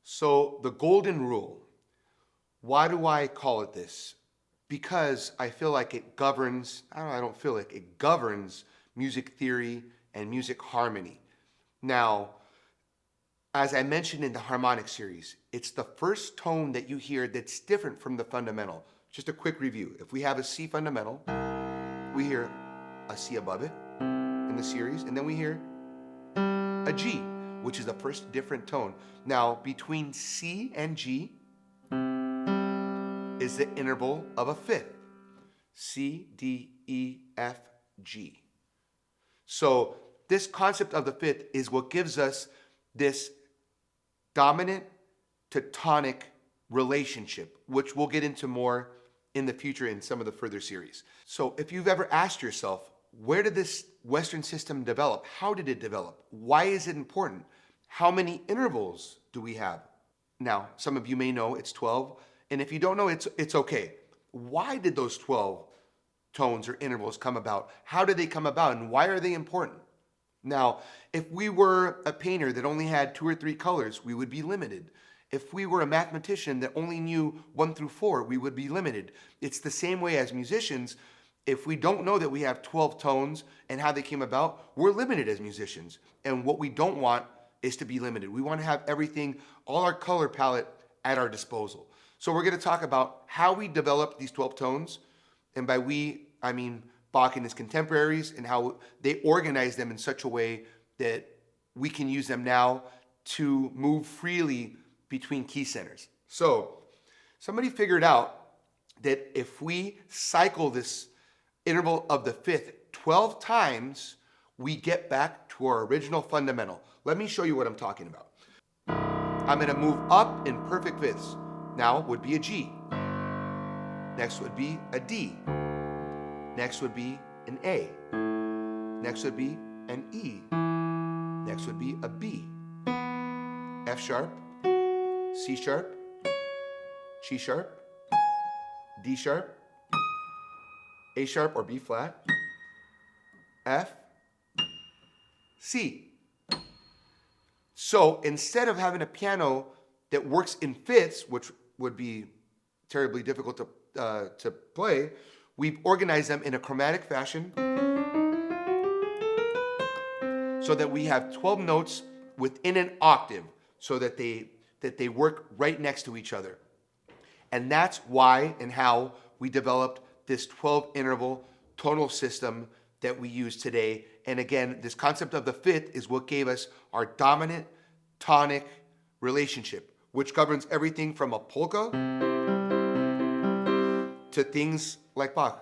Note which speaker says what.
Speaker 1: So the golden rule, why do I call it this? Because I feel like it governs, I don't feel like it governs music theory and music harmony. Now, as I mentioned in the harmonic series, it's the first tone that you hear that's different from the fundamental. Just a quick review. If we have a C fundamental, we hear a C above it in the series, and then we hear a G, which is the first different tone. Now, between C and G is the interval of a fifth. C, D, E, F, G. So this concept of the fifth is what gives us this dominant to tonic relationship, which we'll get into more in the future in some of the further series. So if you've ever asked yourself, where did this Western system develop? How did it develop? Why is it important? How many intervals do we have? Now, some of you may know it's 12, and if you don't know, it's okay. Why did those 12 tones or intervals come about? How did they come about, and why are they important? Now, if we were a painter that only had 2 or 3 colors, we would be limited. If we were a mathematician that only knew 1 through 4, we would be limited. It's the same way as musicians. If we don't know that we have 12 tones and how they came about, we're limited as musicians. And what we don't want is to be limited. We want to have everything, all our color palette at our disposal. So we're going to talk about how we developed these 12 tones. And by we, I mean Bach and his contemporaries, and how they organize them in such a way that we can use them now to move freely between key centers. So somebody figured out that if we cycle this interval of the fifth 12 times, we get back to our original fundamental. Let me show you what I'm talking about. I'm going to move up in perfect fifths. Now would be a G. Next would be a D. Next would be an A. Next would be an E. Next would be a B. F sharp, C sharp, G sharp, D sharp, A sharp or B flat, F, C. So instead of having a piano that works in fifths, which would be terribly difficult to play, we've organized them in a chromatic fashion so that we have 12 notes within an octave so that they work right next to each other. And that's why and how we developed this 12 interval tonal system that we use today. And again, this concept of the fifth is what gave us our dominant tonic relationship, which governs everything from a polka to things like Bach.